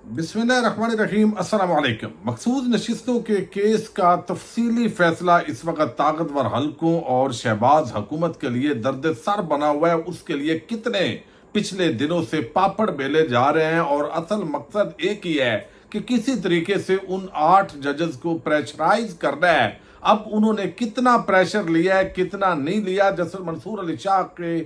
बिस्मिल्लाहिर्रहमानिर्रहीम अस्सलाम वालेकुम। मखसूस नशिस्तों के केस का तफसीली फैसला इस वक्त ताकतवर हलकों और शहबाज हुकूमत के लिए दर्द सर बना हुआ है। उसके लिए कितने पिछले दिनों से पापड़ बेले जा रहे हैं और असल मकसद एक ही है कि किसी तरीके से उन 8 जजेस को प्रेशराइज करना है। अब उन्होंने कितना प्रेशर लिया है, कितना नहीं लिया। जस्टिस मंसूर अली शाह के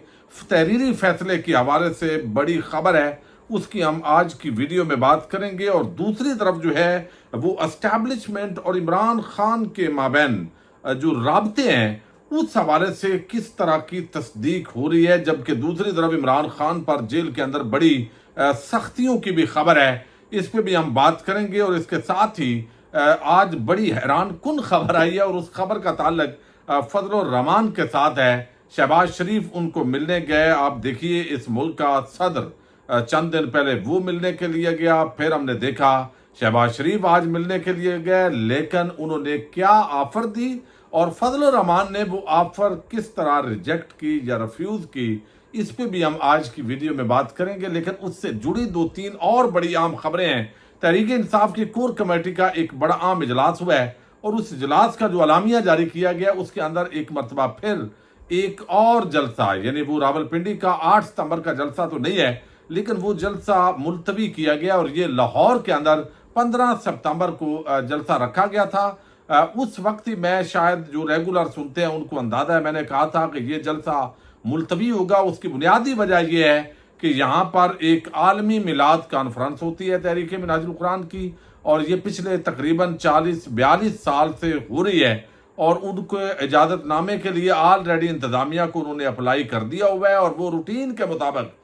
तहरीरी फैसले के हवाले से बड़ी खबर है, उसकी हम आज की वीडियो में बात करेंगे। और दूसरी तरफ जो है वो एस्टैब्लिशमेंट और इमरान खान के माबैन जो राबते हैं उस हवाले से किस तरह की तस्दीक हो रही है, जबकि दूसरी तरफ इमरान खान पर जेल के अंदर बड़ी सख्तियों की भी खबर है। इस पे भी हम बात करेंगे। और इसके साथ ही आज बड़ी हैरान कुन खबर आई है और उस खबर का ताल्लुक फजल रहमान के साथ है। शहबाज शरीफ उनको मिलने गए। आप देखिए, इस मुल्क का सदर चंद दिन पहले वो मिलने के लिए गया, फिर हमने देखा शहबाज शरीफ आज मिलने के लिए गए, लेकिन उन्होंने क्या ऑफर दी और फजल रहमान ने वो ऑफर किस तरह रिजेक्ट की या रिफ्यूज की, इस पे भी हम आज की वीडियो में बात करेंगे। लेकिन उससे जुड़ी 2-3 और बड़ी आम खबरें हैं। तहरीक इंसाफ की कोर कमेटी का एक बड़ा आम इजलास हुआ है और उस इजलास का जो अलामिया जारी किया गया उसके अंदर एक मरतबा फिर एक और जलसा, यानी वो रावलपिंडी का 8 सितंबर का जलसा तो नहीं है, लेकिन वो जलसा मुलतवी किया गया और ये लाहौर के अंदर 15 सितंबर को जलसा रखा गया था। उस वक्त ही मैं, शायद जो रेगुलर सुनते हैं उनको अंदाजा है, मैंने कहा था कि ये जलसा मुलतवी होगा। उसकी बुनियादी वजह यह है कि यहाँ पर एक आलमी मिलाद कॉन्फ्रेंस होती है तहरीक मिनाजुल कुरान की, और ये पिछले तकरीबन 40-42 साल से हो रही है। और उनको इजाज़तनामे के लिए ऑलरेडी इंतज़ामिया को उन्होंने अप्लाई कर दिया हुआ है और वो रूटीन के मुताबिक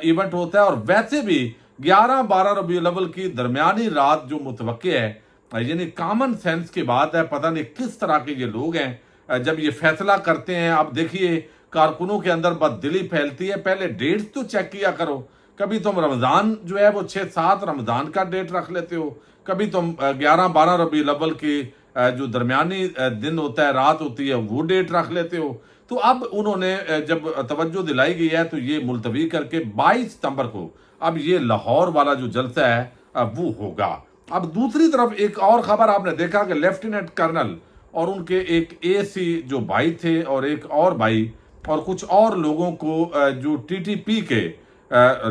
इवेंट होता है। और वैसे भी 11-12 रबीउल अव्वल की दरमियानी रात जो मुतवक्के है, यानी कॉमन सेंस की बात है, पता नहीं किस तरह के ये लोग हैं जब ये फैसला करते हैं। अब देखिए, कारकुनों के अंदर बददिली फैलती है। पहले डेट्स तो चेक किया करो। कभी तुम रमज़ान जो है वो 6-7 रमज़ान का डेट रख लेते हो, कभी तुम 11-12 रबीउल अव्वल की जो दरमियानी दिन होता है, रात होती है, वो डेट रख लेते हो। तो अब उन्होंने जब तवज्जो दिलाई गई है तो ये मुलतवी करके 22 सितंबर को अब ये लाहौर वाला जो जलसा है वो होगा। अब दूसरी तरफ एक और खबर आपने देखा कि लेफ्टिनेंट कर्नल और उनके एक एसी जो भाई थे और एक और भाई और कुछ और लोगों को जो टीटीपी के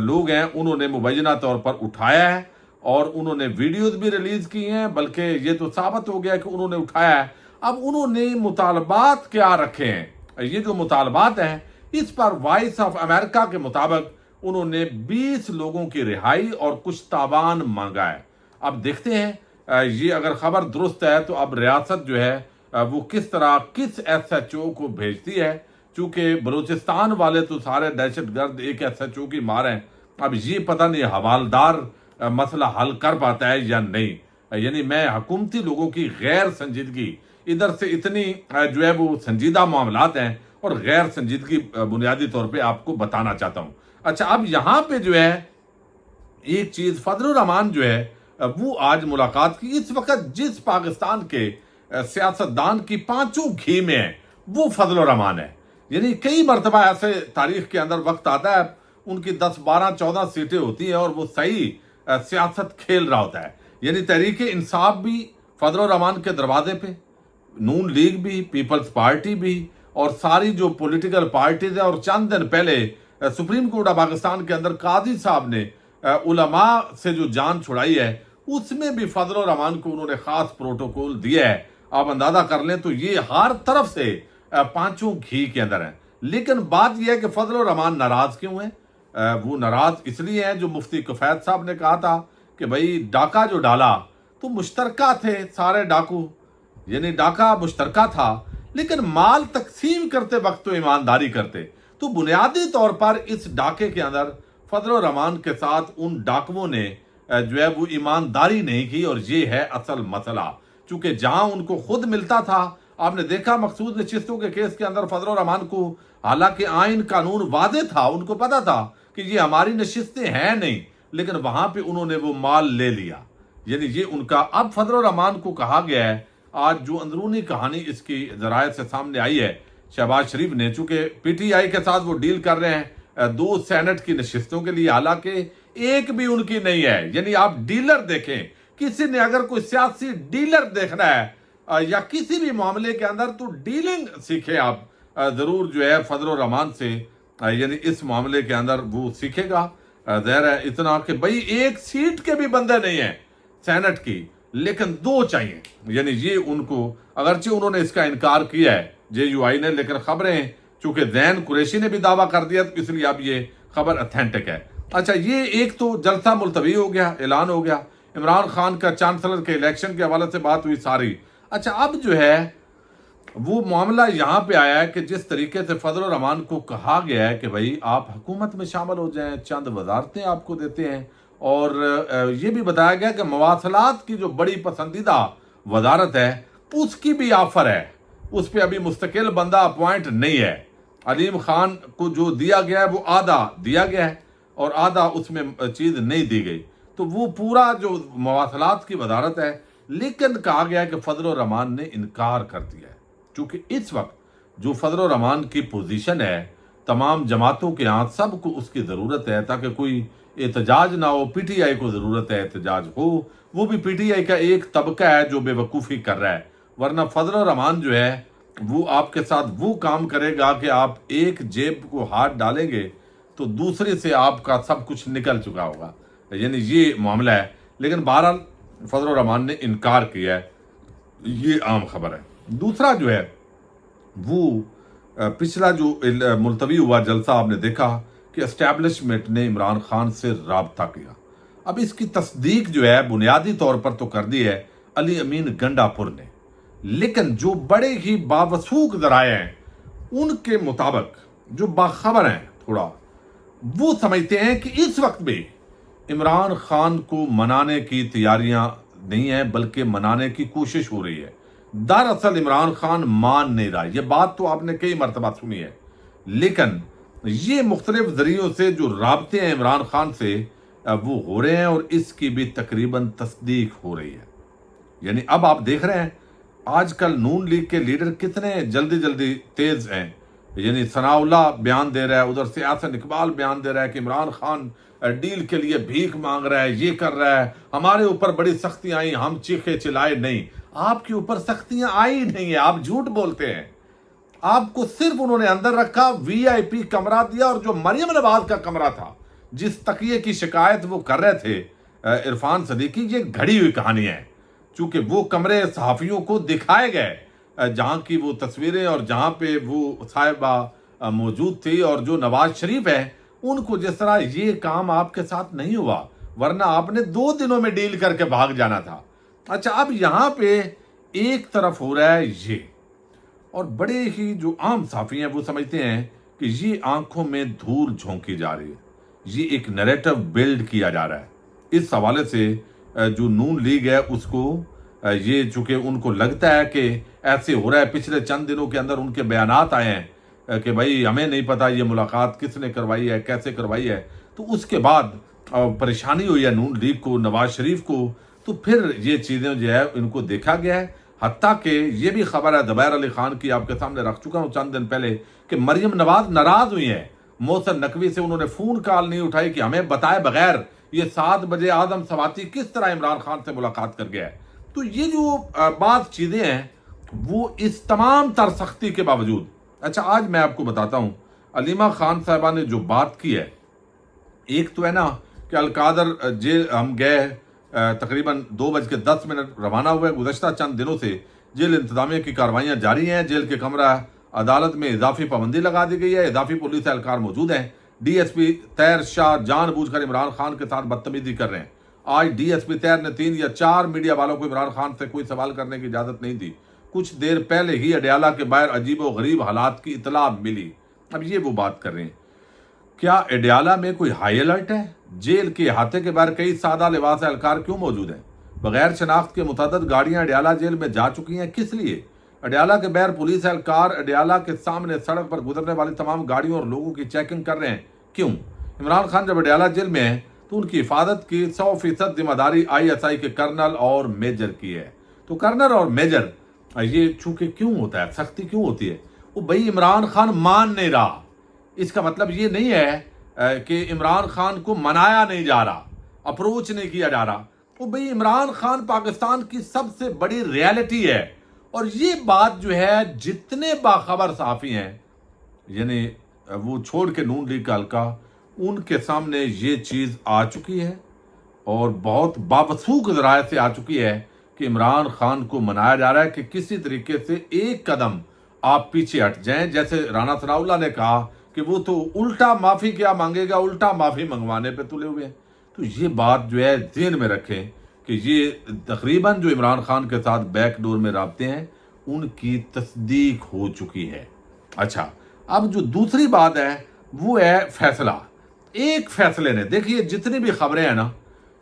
लोग हैं उन्होंने मुबैना तौर पर उठाया है और उन्होंने वीडियोज भी रिलीज की हैं, बल्कि ये तो साबित हो गया कि उन्होंने उठाया है। अब उन्होंने मुतालबात क्या रखे हैं, ये जो मुतालबात हैं इस पर वॉइस ऑफ अमेरिका के मुताबिक उन्होंने 20 लोगों की रिहाई और कुछ तावान मांगा है। अब देखते हैं ये अगर खबर दुरुस्त है तो अब रियासत जो है वो किस तरह किस SHO को भेजती है, चूंकि बलूचिस्तान वाले तो सारे दहशतगर्द एक SHO की मार हैं। अब ये पता नहीं हवालदार मसला हल कर पाता है या नहीं। यानी मैं हुकूमती लोगों की गैर संजीदगी, इधर से इतनी जो है वो संजीदा मामलात हैं और गैर संजीदगी बुनियादी तौर पे आपको बताना चाहता हूँ। अच्छा, अब यहाँ पे जो है एक चीज, फजल रहमान जो है वो आज मुलाकात की। इस वक्त जिस पाकिस्तान के सियासतदान की 5 घी में है वो फजल रहमान है। यानी कई मरतबा ऐसे तारीख के अंदर वक्त आता है उनकी 10-12-14 सीटें होती हैं और वो सही सियासत खेल रहा होता है। यानी तहरीक इंसाफ भी फजल रहमान के दरवाजे पे, नून लीग भी, पीपल्स पार्टी भी और सारी जो पॉलिटिकल पार्टीज है। और चंद दिन पहले सुप्रीम कोर्ट ऑफ पाकिस्तान के अंदर काजी साहब ने उलमा से जो जान छुड़ाई है उसमें भी फजल रहमान को उन्होंने खास प्रोटोकॉल दिया है। आप अंदाजा कर लें तो ये हर तरफ से 5 घी के अंदर है। लेकिन बात यह है कि फजल रहमान नाराज क्यों है? वो नाराज इसलिए है, जो मुफ्ती कफैत साहब ने कहा था कि भाई डाका जो डाला तो मुश्तरका थे सारे डाकू, यानी डाका मुश्तरका था, लेकिन माल तकसीम करते वक्त तो ईमानदारी करते। तो बुनियादी तौर पर इस डाके के अंदर फजल रहमान के साथ उन डाकुओं ने जो है वो ईमानदारी नहीं की और ये है असल मसला। चूंकि जहां उनको खुद मिलता था, आपने देखा मखसूस नशिस्तों के केस के अंदर फजल रहमान को, हालांकि आइन कानून वादे था, उनको पता था कि ये हमारी नशिस्तें हैं नहीं, लेकिन वहां पे उन्होंने वो माल ले लिया। यानी ये उनका। अब फजल रहमान को कहा गया है, आज जो अंदरूनी कहानी इसकी जराये से सामने आई है, शहबाज शरीफ ने, चूंकि PTI के साथ वो डील कर रहे हैं 2 सेनेट की नशिस्तों के लिए, हालांकि एक भी उनकी नहीं है। यानी आप डीलर देखें, किसी ने अगर कोई सियासी डीलर देखना है या किसी भी मामले के अंदर, तो डीलिंग सीखे आप जरूर जो है फजल रहमान से। यानी इस मामले के अंदर वो सीखेगा। ज़ाहिर है इतना कि भाई एक सीट के भी बंदे नहीं है सेनेट की, लेकिन 2 चाहिए। यानी ये उनको, अगरचे उन्होंने इसका इनकार किया है JUI ने, लेकिन खबरें चूंकि जैन कुरैशी ने भी दावा कर दिया, तो इसलिए अब ये खबर अथेंटिक है। अच्छा, ये एक तो जलसा मुलतवी हो गया, ऐलान हो गया। इमरान खान का चांसलर के इलेक्शन के हवाले से बात हुई सारी। अच्छा, अब जो है वो मामला यहाँ पे आया है कि जिस तरीके से फजल रहमान को कहा गया है कि भाई आप हुकूमत में शामिल हो जाएं, चंद वजारतें आपको देते हैं, और ये भी बताया गया कि मवासलात की जो बड़ी पसंदीदा वजारत है उसकी भी ऑफर है, उस पर अभी मुस्तकिल बंदा अपॉइंट नहीं है। अलीम खान को जो दिया गया है वो आधा दिया गया है और आधा उसमें चीज़ नहीं दी गई, तो वो पूरा जो मवासलात की वजारत है। लेकिन कहा गया है कि फजल रहमान ने इनकार कर दिया है, क्योंकि इस वक्त जो फजल रहमान की पोजीशन है, तमाम जमातों के यहाँ सबको उसकी ज़रूरत है, ताकि कोई एहतजाज ना हो। PTI को ज़रूरत है एहतजाज हो, वो भी PTI का एक तबका है जो बेवकूफ़ी कर रहा है। वरना फजल रहमान जो है वो आपके साथ वो काम करेगा कि आप एक जेब को हाथ डालेंगे तो दूसरे से आपका सब कुछ निकल चुका होगा। यानी ये मामला है। लेकिन बहरहाल फजल रहमान ने इनकार किया है, ये आम खबर है। दूसरा जो है वो पिछला जो मुलतवी हुआ जलसा, आपने देखा कि एस्टैब्लिशमेंट ने इमरान खान से राब्ता किया। अब इसकी तस्दीक जो है बुनियादी तौर पर तो कर दी है अली अमीन गंडापुर ने, लेकिन जो बड़े ही बावसूख ज़राए हैं उनके मुताबिक, जो बाखबर हैं थोड़ा, वो समझते हैं कि इस वक्त भी इमरान खान को मनाने की तैयारियां नहीं है, बल्कि मनाने की कोशिश हो रही है। दरअसल इमरान खान मान नहीं रहा, ये बात तो आपने कई मरतबा सुनी है, लेकिन ये मुख्तलिफ जरियों से जो राब्ते हैं इमरान खान से वो हो रहे हैं और इसकी भी तकरीबन तस्दीक हो रही है। यानी अब आप देख रहे हैं आजकल नून लीग के लीडर कितने जल्दी जल्दी तेज हैं। यानी सनाउल्लाह बयान दे रहा है, उधर से हसन इकबाल बयान दे रहा है कि इमरान खान डील के लिए भीख मांग रहा है, ये कर रहा है, हमारे ऊपर बड़ी सख्तियां आई, हम चीखे चिल्लाए नहीं। आपके ऊपर सख्तियां आई नहीं है, आप झूठ बोलते हैं। आपको सिर्फ उन्होंने अंदर रखा, VIP कमरा दिया, और जो मरियम नवाज का कमरा था, जिस तकिए की शिकायत वो कर रहे थे इरफान सदीकी, ये घड़ी हुई कहानी है। चूंकि वो कमरे सहाफियों को दिखाए गए जहां की वो तस्वीरें और जहां पे वो साहिबा मौजूद थी, और जो नवाज शरीफ है उनको जिस तरह ये काम आपके साथ नहीं हुआ, वरना आपने 2 दिनों में डील करके भाग जाना था। अच्छा, अब यहाँ पे एक तरफ हो रहा है ये, और बड़े ही जो आम साफी हैं वो समझते हैं कि ये आंखों में धूल झोंकी जा रही है, ये एक नैरेटिव बिल्ड किया जा रहा है। इस हवाले से जो नून लीग है उसको ये, चूंकि उनको लगता है कि ऐसे हो रहा है, पिछले चंद दिनों के अंदर उनके बयानात आए हैं कि भाई हमें नहीं पता ये मुलाकात किसने करवाई है, कैसे करवाई है, तो उसके बाद परेशानी हुई है नून लीग को, नवाज शरीफ को, तो फिर ये चीज़ें जो है इनको देखा गया है। हत्ता कि ये भी खबर है ज़ुबैर अली खान की, आपके सामने रख चुका हूँ चंद दिन पहले, कि मरियम नवाज नाराज हुई है मोहसिन नकवी से, उन्होंने फ़ोन कॉल नहीं उठाई कि हमें बताए बगैर ये 7 बजे आदम सवाती किस तरह इमरान खान से मुलाकात कर गया है। तो ये जो बात चीज़ें हैं वो इस तमाम तर सख्ती के बावजूद, अच्छा आज मैं आपको बताता हूँ अलीमा खान साहिबा ने जो बात की है, एक तो है ना कि अलकादर जेल हम गए, तकरीबन 2:10 रवाना हुए। गुज़श्ता चंद दिनों से जेल इंतजामिया की कार्रवाइयाँ जारी हैं। जेल के कमरा अदालत में इजाफी पाबंदी लगा दी गई है, इजाफी पुलिस एहलकार मौजूद हैं। DSP तैर शाह जानबूझकर इमरान खान के साथ बदतमीजी कर रहे हैं। आज DSP तैर ने 3 या 4 मीडिया वालों को इमरान खान से कोई सवाल करने की इजाज़त नहीं दी। कुछ देर पहले ही अडयाला के बाहर अजीब व गरीब हालात की इतला मिली। अब ये वो बात कर रहे हैं, क्या अडयाला में कोई हाई अलर्ट है? जेल के अहाते के बाहर कई सादा लिबास एहलकार क्यों मौजूद हैं? बगैर शनाख्त के मुतअद्दिद गाड़ियां अडयाला जेल में जा चुकी हैं, किस लिए? अडयाला के बाहर पुलिस एहलकार अडयाला के सामने सड़क पर गुजरने वाली तमाम गाड़ियों और लोगों की चेकिंग कर रहे हैं, क्यों? इमरान खान जब अडयाला जेल में है तो उनकी हिफाजत की 100% जिम्मेदारी ISI के कर्नल और मेजर की है। तो कर्नल और मेजर ये चूंकि क्यों होता है, सख्ती क्यों होती है? वो भाई इमरान खान मान नहीं रहा, इसका मतलब ये नहीं है कि इमरान खान को मनाया नहीं जा रहा, अप्रोच नहीं किया जा रहा। तो भाई इमरान खान पाकिस्तान की सबसे बड़ी रियलिटी है, और ये बात जो है जितने बाखबर सहाफ़ी हैं, यानी वो छोड़ के नून लीग का हल्का, उनके सामने ये चीज़ आ चुकी है और बहुत बावसूख ज़राए से आ चुकी है कि इमरान खान को मनाया जा रहा है कि किसी तरीके से एक कदम आप पीछे हट जाएं। जैसे राना सनाउल्लाह ने कहा कि वो तो उल्टा माफ़ी क्या मांगेगा, उल्टा माफ़ी मंगवाने पे तुले हुए हैं। तो ये बात जो है ध्यान में रखें कि ये तकरीबन जो इमरान खान के साथ बैकडोर में राब्ते हैं उनकी तस्दीक हो चुकी है। अच्छा, अब जो दूसरी बात है वो है फैसला। एक फैसले ने, देखिए जितनी भी खबरें हैं ना,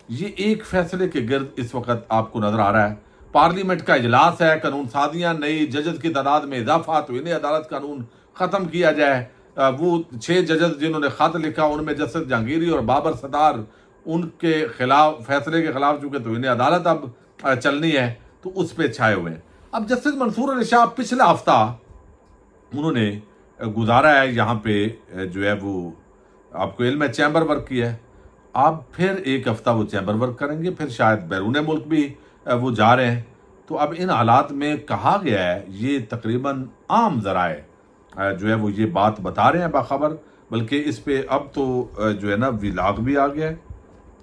ये एक फैसले के गिर्द इस वक्त आपको नजर आ रहा है। पार्लियामेंट का इजलास है, कानून साजियां, नई जजेस की तादाद में इजाफा, तो इन्हें अदालत कानून ख़त्म किया जाए। वो 6 जजेस जिन्होंने ख़त लिखा उनमें जस्टिस जहांगीरी और बाबर सतार, उनके खिलाफ फैसले के खिलाफ चूंकि तो इन्हें अदालत अब चलनी है, तो उस पर छाए हुए हैं। अब जस्टिस मंसूर अली शाह पिछला हफ्ता उन्होंने गुजारा है यहाँ पे जो है वो आपको इल्म है चैम्बर वर्क की है। अब फिर एक हफ्ता वो चैम्बर वर्क करेंगे, फिर शायद बैरून मुल्क भी वो जा रहे हैं। तो अब इन हालात में कहा गया है, ये तकरीबन आम ज़राए जो है वो ये बात बता रहे हैं बाखबर, बल्कि इस पे अब तो जो है ना विलाग भी आ गया है,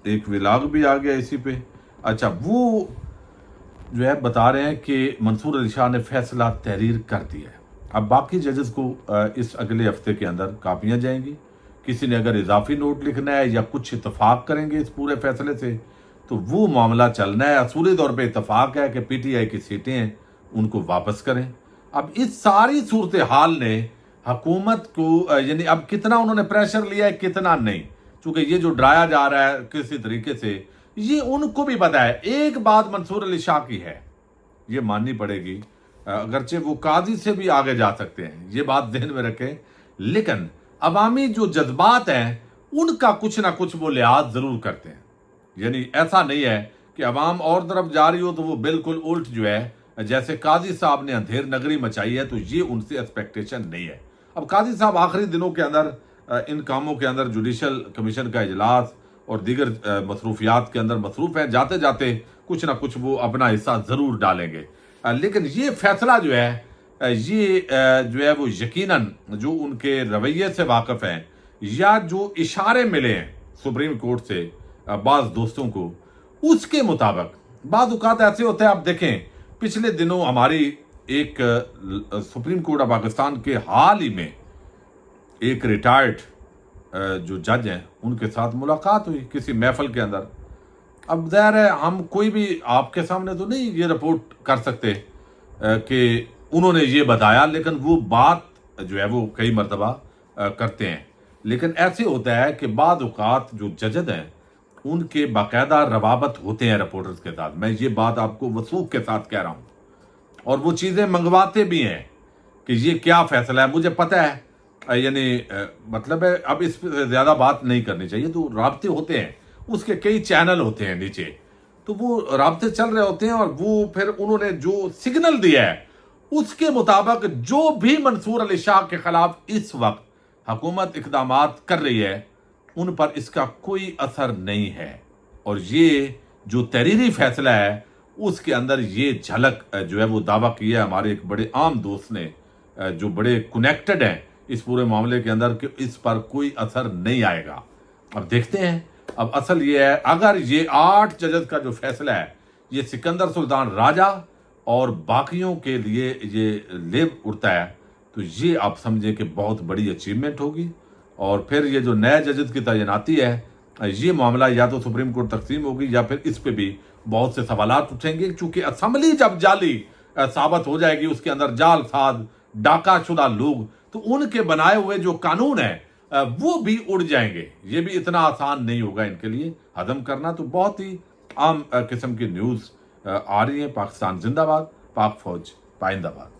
एक विलाग भी आ गया इसी पे। अच्छा, वो जो है बता रहे हैं कि मंसूर अली शाह ने फैसला तहरीर कर दिया है। अब बाकी जजेस को इस अगले हफ्ते के अंदर कापियाँ जाएंगी। किसी ने अगर इजाफी नोट लिखना है या कुछ इतफाक करेंगे इस पूरे फैसले से, तो वो मामला चलना है। असूली तौर पे इतफाक है कि पीटीआई की सीटें हैं उनको वापस करें। अब इस सारी सूरत हाल ने हुकूमत को यानी अब कितना उन्होंने प्रेशर लिया है कितना नहीं, चूंकि ये जो डराया जा रहा है किसी तरीके से, ये उनको भी पता है। एक बात मंसूर अली शाह की है, ये माननी पड़ेगी, अगरचे वो काजी से भी आगे जा सकते हैं, ये बात ध्यान में रखें, लेकिन अवामी जो जज्बात हैं उनका कुछ ना कुछ वो लिहाज जरूर करते हैं। यानी ऐसा नहीं है कि अवाम और तरफ जा रही हो तो वो बिल्कुल उल्ट जो है, जैसे काजी साहब ने अंधेर नगरी मचाई है, तो ये उनसे एक्सपेक्टेशन नहीं है। अब काजी साहब आखिरी दिनों के अंदर इन कामों के अंदर जुडिशल कमीशन का इजलास और दीगर मसरूफियात के अंदर मसरूफ हैं, जाते जाते कुछ ना कुछ वो अपना हिस्सा ज़रूर डालेंगे। लेकिन ये फैसला जो है ये जो है वो यकीनन जो उनके रवैये से वाकिफ़ हैं या जो इशारे मिले हैं सुप्रीम कोर्ट से बाज़ दोस्तों को, उसके मुताबिक बाज़ औक़ात ऐसे होते हैं। आप देखें पिछले दिनों हमारी एक सुप्रीम कोर्ट ऑफ पाकिस्तान के हाल ही में एक रिटायर्ड जो जज हैं उनके साथ मुलाकात हुई किसी महफिल के अंदर। अब ज़ाहिर है हम कोई भी आपके सामने तो नहीं ये रिपोर्ट कर सकते कि उन्होंने ये बताया, लेकिन वो बात जो है वो कई मरतबा करते हैं। लेकिन ऐसे होता है कि बाद औक़ात जो जजद हैं उनके बाकायदा रवाबत होते हैं रिपोर्टर्स के साथ। मैं ये बात आपको वसूख के साथ कह रहा हूँ, और वो चीज़ें मंगवाते भी हैं कि ये क्या फ़ैसला है, मुझे पता है, यानी मतलब है अब इस पर ज़्यादा बात नहीं करनी चाहिए। तो राब्ते होते हैं, उसके कई चैनल होते हैं नीचे, तो वो राब्ते चल रहे होते हैं, और वो फिर उन्होंने जो सिग्नल दिया है उसके मुताबिक जो भी मंसूर अली शाह के खिलाफ इस वक्त हुकूमत इक़दामात कर रही है उन पर इसका कोई असर नहीं है। और ये जो तहरीरी फैसला है उसके अंदर ये झलक जो है वो दावा किया है हमारे एक बड़े आम दोस्त ने, जो बड़े कनेक्टेड हैं इस पूरे मामले के अंदर, कि इस पर कोई असर नहीं आएगा। अब देखते हैं। अब असल ये है, अगर ये 8 जजेस का जो फैसला है ये सिकंदर सुल्तान राजा और बाकियों के लिए ये लेब उड़ता है, तो ये आप समझें कि बहुत बड़ी अचीवमेंट होगी। और फिर ये जो नए जजेस की तैनाती है, ये मामला या तो सुप्रीम कोर्ट तकसीम होगी या फिर इस पे भी बहुत से सवालात उठेंगे, क्योंकि असम्बली जब जाली साबित हो जाएगी, उसके अंदर जाल साध डाका शुदा लोग, तो उनके बनाए हुए जो कानून है वो भी उड़ जाएंगे। ये भी इतना आसान नहीं होगा इनके लिए हजम करना। तो बहुत ही आम किस्म की न्यूज़ आ रही है। पाकिस्तान जिंदाबाद, पाक फौज पाइंदाबाद।